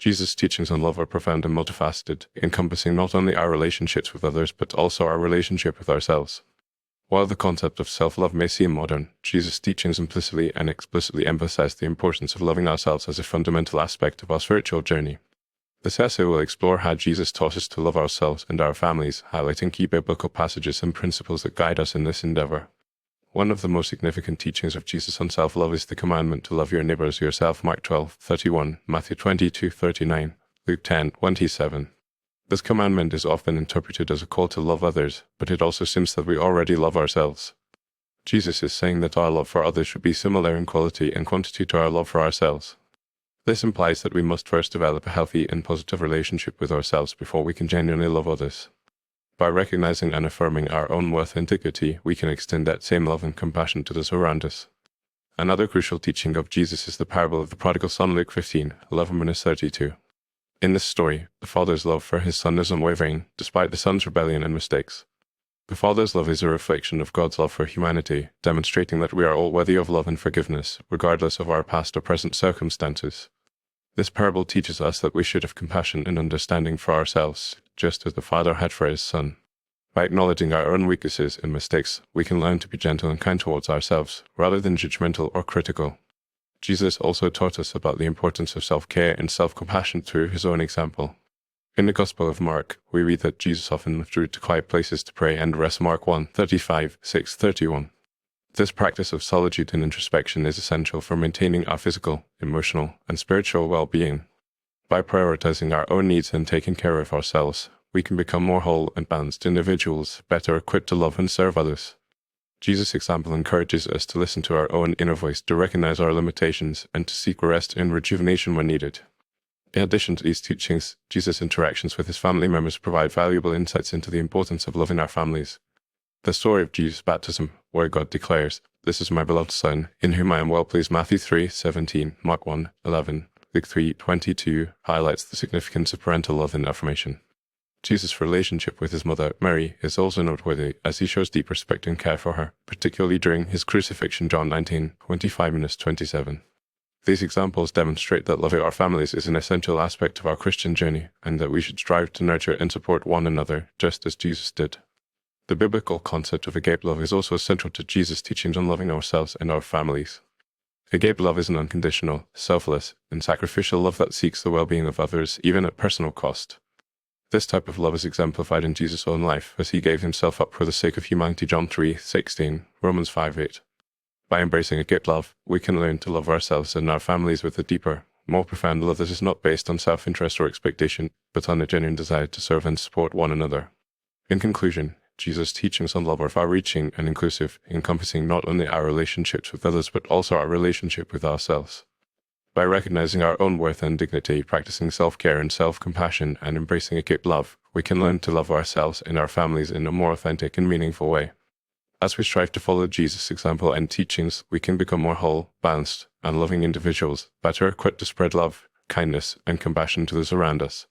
Jesus' teachings on love are profound and multifaceted, encompassing not only our relationships with others but also our relationship with ourselves. While the concept of self-love may seem modern, Jesus' teachings implicitly and explicitly emphasize the importance of loving ourselves as a fundamental aspect of our spiritual journey. This essay will explore how Jesus taught us to love ourselves and our families, highlighting key biblical passages and principles that guide us in this endeavor. One of the most significant teachings of Jesus on self-love is the commandment to love your neighbor as yourself, Mark 12:31, Matthew 22:39, Luke 10:27. This commandment is often interpreted as a call to love others, but it also seems that we already love ourselves. Jesus is saying that our love for others should be similar in quality and quantity to our love for ourselves. This implies that we must first develop a healthy and positive relationship with ourselves before we can genuinely love others. By recognizing and affirming our own worth and dignity, we can extend that same love and compassion to those around us. Another crucial teaching of Jesus is the parable of the prodigal son, Luke 15:11-32. In this story, the father's love for his son is unwavering, despite the son's rebellion and mistakes. The father's love is a reflection of God's love for humanity, demonstrating that we are all worthy of love and forgiveness, regardless of our past or present circumstances. This parable teaches us that we should have compassion and understanding for ourselves, just as the father had for his son. By acknowledging our own weaknesses and mistakes, we can learn to be gentle and kind towards ourselves, rather than judgmental or critical. Jesus also taught us about the importance of self-care and self-compassion through his own example. In the Gospel of Mark, we read that Jesus often withdrew to quiet places to pray and rest, Mark 1:35-6:31. This practice of solitude and introspection is essential for maintaining our physical, emotional, and spiritual well-being. By prioritizing our own needs and taking care of ourselves, we can become more whole and balanced individuals, better equipped to love and serve others. Jesus' example encourages us to listen to our own inner voice, to recognize our limitations, and to seek rest and rejuvenation when needed. In addition to these teachings, Jesus' interactions with his family members provide valuable insights into the importance of loving our families. The story of Jesus' baptism, where God declares, "This is my beloved Son, in whom I am well pleased," Matthew 3:17, Mark 1:11, Luke 3:22, highlights the significance of parental love and affirmation. Jesus' relationship with his mother, Mary, is also noteworthy, as he shows deep respect and care for her, particularly during his crucifixion, John 19:25-27. These examples demonstrate that loving our families is an essential aspect of our Christian journey, and that we should strive to nurture and support one another, just as Jesus did. The biblical concept of agape love is also central to Jesus' teachings on loving ourselves and our families. Agape love is an unconditional, selfless, and sacrificial love that seeks the well-being of others, even at personal cost. This type of love is exemplified in Jesus' own life, as he gave himself up for the sake of humanity, John 3:16, Romans 5:8. By embracing agape love, we can learn to love ourselves and our families with a deeper, more profound love that is not based on self-interest or expectation, but on a genuine desire to serve and support one another. In conclusion, Jesus' teachings on love are far-reaching and inclusive, encompassing not only our relationships with others but also our relationship with ourselves. By recognizing our own worth and dignity, practicing self-care and self-compassion, and embracing agape love, we can learn to love ourselves and our families in a more authentic and meaningful way. As we strive to follow Jesus' example and teachings, we can become more whole, balanced, and loving individuals, better equipped to spread love, kindness, and compassion to those around us.